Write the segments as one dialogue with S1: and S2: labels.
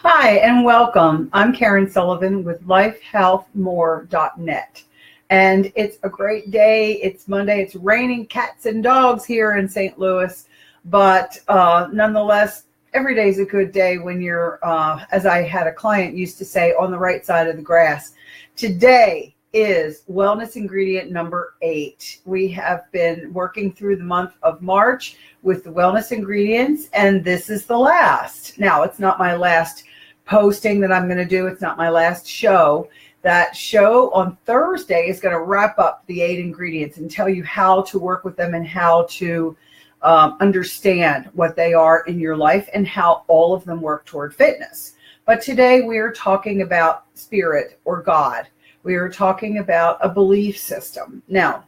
S1: Hi, and welcome. I'm Karen Sullivan with lifehealthmore.net. And it's a great day. It's Monday. It's raining cats and dogs here in St. Louis. But nonetheless, every day is a good day when you're, as I had a client used to say, on the right side of the grass. Today is wellness ingredient number 8. We have been working through the month of March with the wellness ingredients, and this is the last. Now, it's not my last posting that I'm going to do. It's not my last show. That show on Thursday is going to wrap up the 8 ingredients and tell you how to work with them and how to understand what they are in your life and how all of them work toward fitness. But today we are talking about spirit or God. We are talking about a belief system. Now,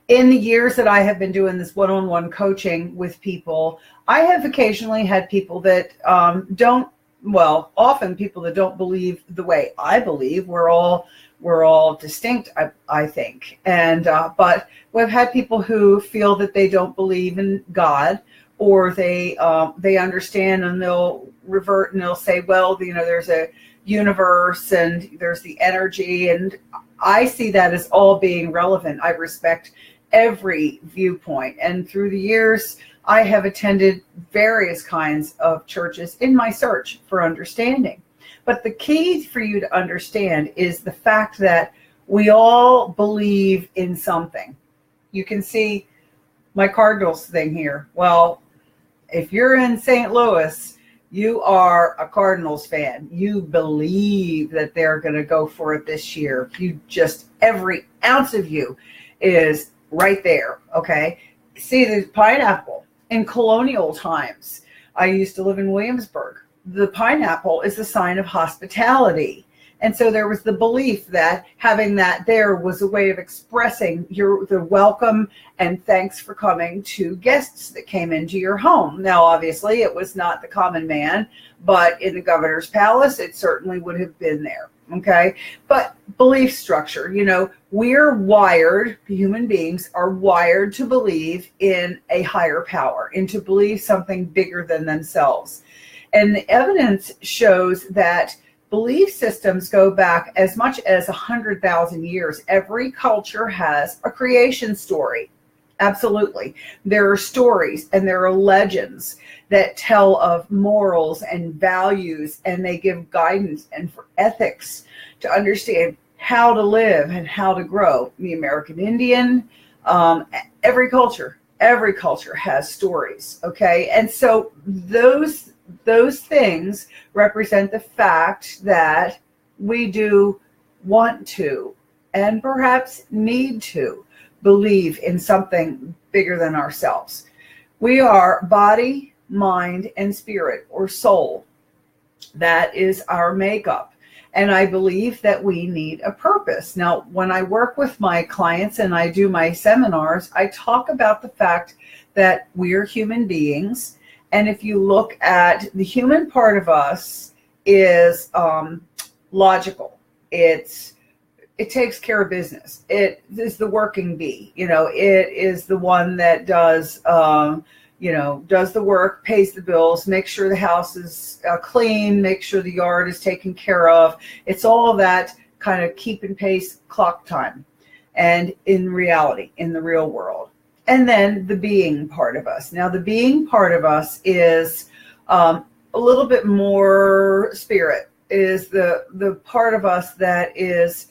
S1: in the years that I have been doing this one-on-one coaching with people, I have occasionally had people that often people that don't believe the way I believe. We're all distinct, I think. And but we've had people who feel that they don't believe in God, or they understand, and they'll revert and they'll say, well, there's a universe and there's the energy, and I see that as all being relevant. I respect every viewpoint, and through the years I have attended various kinds of churches in my search for understanding. But the key for you to understand is the fact that we all believe in something. You can see my Cardinals thing here. Well, if you're in St. Louis, you are a Cardinals fan. You believe that they're going to go for it this year. Every ounce of you is right there, okay? See, the pineapple. In colonial times, I used to live in Williamsburg. The pineapple is a sign of hospitality. And so there was the belief that having that there was a way of expressing the welcome and thanks for coming to guests that came into your home. Now, obviously, it was not the common man, but in the governor's palace, it certainly would have been there. Okay. But belief structure, we're wired, human beings are wired to believe in a higher power, and to believe something bigger than themselves. And the evidence shows that belief systems go back as much as 100,000 years. Every culture has a creation story. Absolutely. There are stories and there are legends that tell of morals and values, and they give guidance and for ethics to understand how to live and how to grow. The American Indian, every culture has stories. Okay. And so those things represent the fact that we do want to, and perhaps need to, believe in something bigger than ourselves. We are body, mind, and spirit, or soul. That is our makeup. And I believe that we need a purpose. Now, when I work with my clients and I do my seminars, I talk about the fact that we're human beings. And if you look at the human part of us is logical. It takes care of business. It is the working bee. It is the one that does the work, pays the bills, makes sure the house is clean, makes sure the yard is taken care of. It's all of that kind of keep and pace clock time. And in reality, in the real world. And then the being part of us. Now, the being part of us is a little bit more spirit, is the part of us that is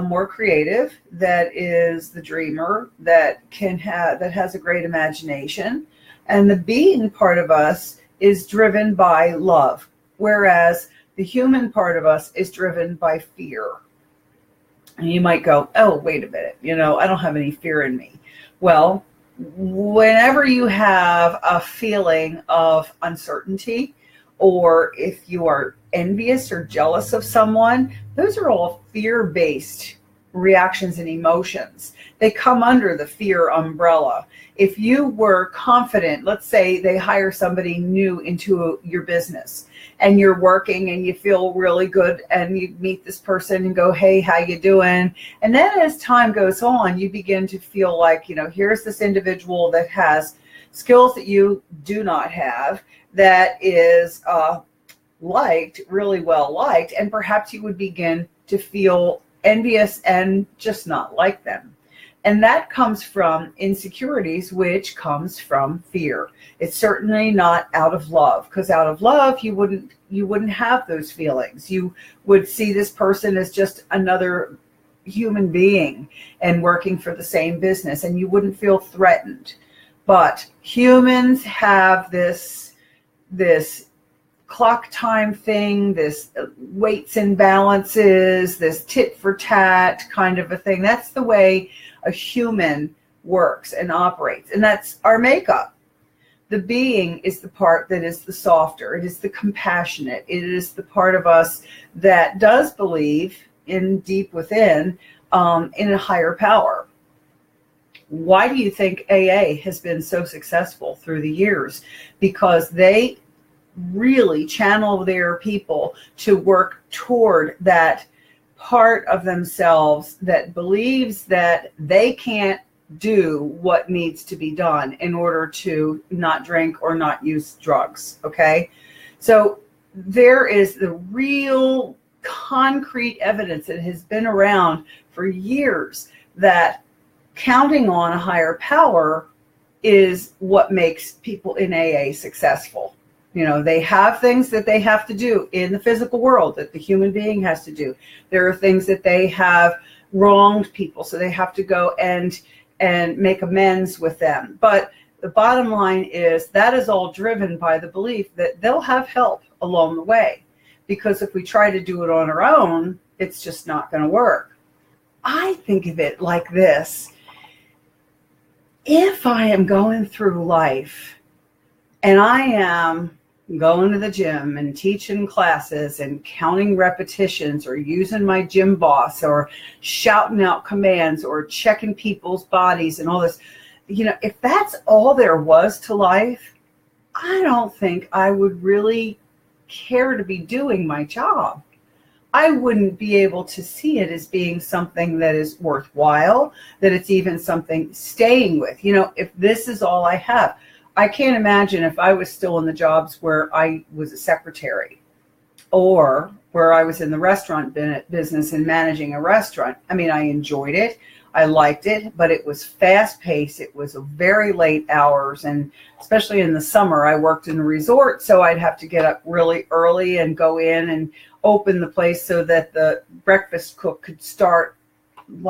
S1: more creative, that is the dreamer, that has a great imagination. And the being part of us is driven by love, whereas the human part of us is driven by fear. And you might go, oh, wait a minute, I don't have any fear in me. Well, whenever you have a feeling of uncertainty, or if you are envious or jealous of someone, those are all fear-based reactions and emotions. They come under the fear umbrella. If you were confident, let's say they hire somebody new into your business, and you're working and you feel really good, and you meet this person and go, hey, how you doing? And then as time goes on, you begin to feel like, here's this individual that has skills that you do not have, that is liked, really well liked, and perhaps you would begin to feel envious and just not like them. And that comes from insecurities, which comes from fear. It's certainly not out of love, because out of love, you wouldn't have those feelings. You would see this person as just another human being and working for the same business, and you wouldn't feel threatened. But humans have this clock time thing, this weights and balances, this tit for tat kind of a thing. That's the way a human works and operates, and that's our makeup. The being is the part that is the softer. It is the compassionate. It is the part of us that does believe in deep within in a higher power. Why do you think AA has been so successful through the years? Because they really channel their people to work toward that part of themselves that believes that they can't do what needs to be done in order to not drink or not use drugs. Okay. So there is the real concrete evidence that has been around for years that counting on a higher power is what makes people in AA successful. You know, they have things that they have to do in the physical world that the human being has to do. There are things that they have wronged people, so they have to go and make amends with them. But the bottom line is that is all driven by the belief that they'll have help along the way. Because if we try to do it on our own, it's just not going to work. I think of it like this. If I am going through life and I am going to the gym and teaching classes and counting repetitions or using my gym boss or shouting out commands or checking people's bodies and all this, you know, if that's all there was to life, I don't think I would really care to be doing my job. I wouldn't be able to see it as being something that is worthwhile, that it's even something staying with. You know, if this is all I have, I can't imagine if I was still in the jobs where I was a secretary or where I was in the restaurant business and managing a restaurant. I mean, I enjoyed it. I liked it, but it was fast paced. It was very late hours. And especially in the summer, I worked in a resort. So I'd have to get up really early and go in and open the place so that the breakfast cook could start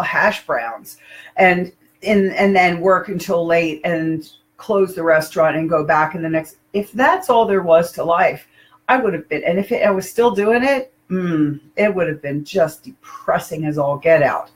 S1: hash browns and then work until late and close the restaurant and go back in the next. If that's all there was to life, I would have been. And if I was still doing it, it would have been just depressing as all get out.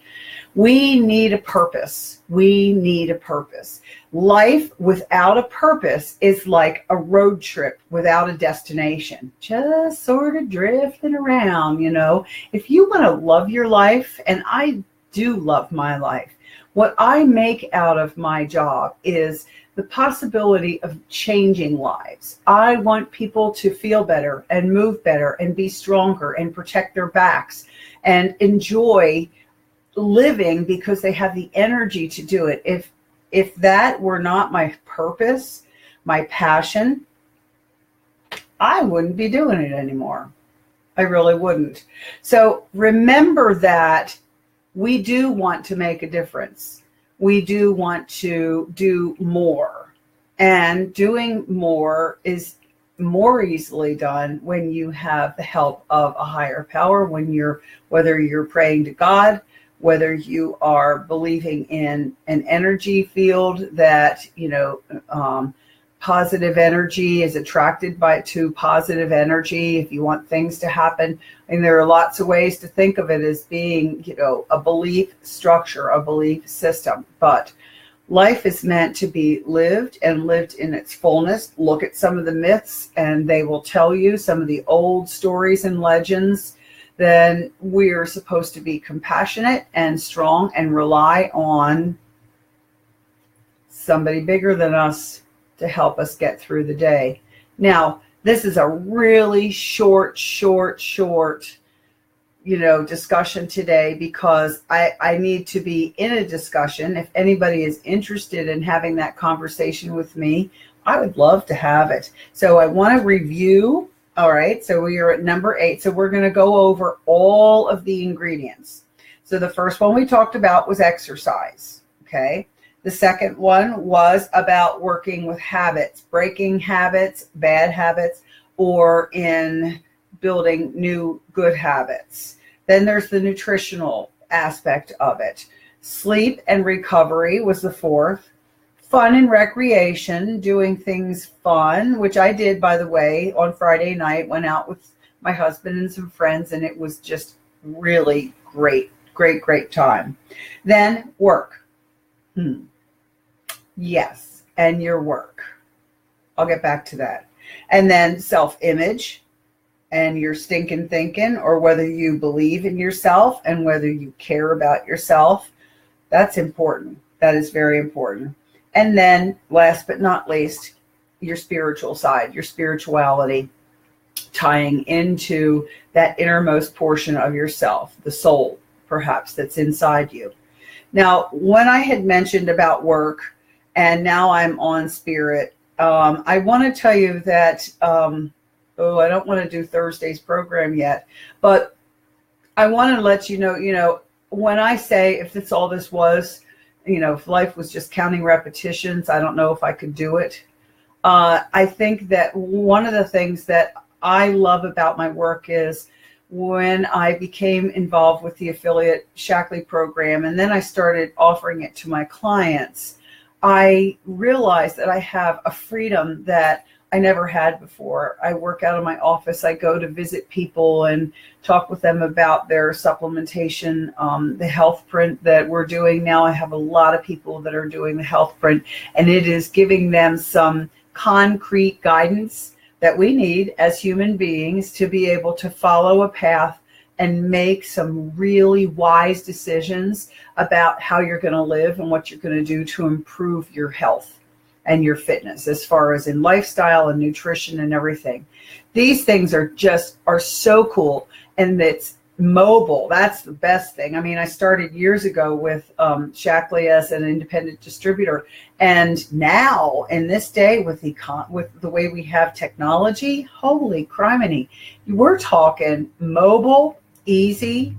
S1: We need a purpose. We need a purpose. Life without a purpose is like a road trip without a destination, just sort of drifting around, you know. If you want to love your life, and I do love my life, what I make out of my job is the possibility of changing lives. I want people to feel better and move better and be stronger and protect their backs and enjoy living because they have the energy to do it. If that were not my purpose, my passion, I wouldn't be doing it anymore. I really wouldn't. So remember that we do want to make a difference. We do want to do more. And doing more is more easily done when you have the help of a higher power, whether you're praying to God, whether you are believing in an energy field that, you know, positive energy is attracted to positive energy. If you want things to happen, and there are lots of ways to think of it as being, you know, a belief structure, a belief system. But life is meant to be lived and lived in its fullness. Look at some of the myths and they will tell you some of the old stories and legends. Then we're supposed to be compassionate and strong and rely on somebody bigger than us to help us get through the day. Now, this is a really short, you know, discussion today because I need to be in a discussion. If anybody is interested in having that conversation with me, I would love to have it. So I want to review All right, so we are at number 8. So we're going to go over all of the ingredients. So the first one we talked about was exercise, okay? The second one was about working with habits, breaking habits, bad habits, or in building new good habits. Then there's the nutritional aspect of it. Sleep and recovery was the fourth. Fun and recreation, doing things fun, which I did, by the way, on Friday night. Went out with my husband and some friends, and it was just really great time. Then work. Yes, and your work. I'll get back to that. And then self-image and your stinking thinking, or whether you believe in yourself and whether you care about yourself. That's important. That is very important. And then last but not least, your spiritual side, your spirituality, tying into that innermost portion of yourself, the soul, perhaps, that's inside you. Now, when I had mentioned about work, and now I'm on spirit, I want to tell you that, I don't want to do Thursday's program yet, but I want to let you know, when I say if that's all this was, if life was just counting repetitions, I don't know if I could do it. I think that one of the things that I love about my work is when I became involved with the affiliate Shaklee program, and then I started offering it to my clients, I realized that I have a freedom that I never had before. I work out of my office. I go to visit people and talk with them about their supplementation, the health print that we're doing now. I have a lot of people that are doing the health print, and it is giving them some concrete guidance that we need as human beings to be able to follow a path and make some really wise decisions about how you're going to live and what you're going to do to improve your health and your fitness, as far as in lifestyle and nutrition and everything. These things are so cool, and it's mobile. That's the best thing. I mean, I started years ago with Shaklee as an independent distributor, and now in this day with the way we have technology, holy criminy, we're talking mobile, easy,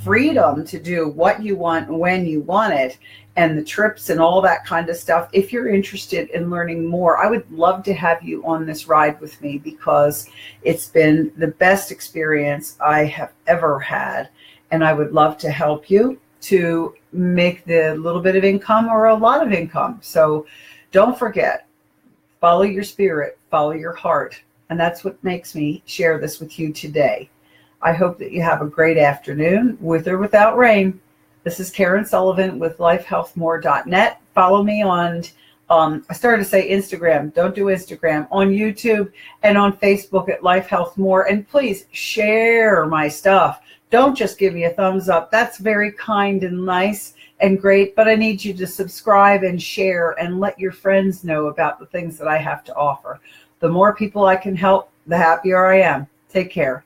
S1: freedom to do what you want when you want it, and the trips and all that kind of stuff. If you're interested in learning more, I would love to have you on this ride with me, because it's been the best experience I have ever had. And I would love to help you to make the little bit of income or a lot of income. So don't forget, follow your spirit, follow your heart. And that's what makes me share this with you today. I hope that you have a great afternoon, with or without rain. This is Karen Sullivan with lifehealthmore.net. Follow me on, I started to say Instagram. Don't do Instagram. On YouTube and on Facebook at Life Health More. And please share my stuff. Don't just give me a thumbs up. That's very kind and nice and great, but I need you to subscribe and share and let your friends know about the things that I have to offer. The more people I can help, the happier I am. Take care.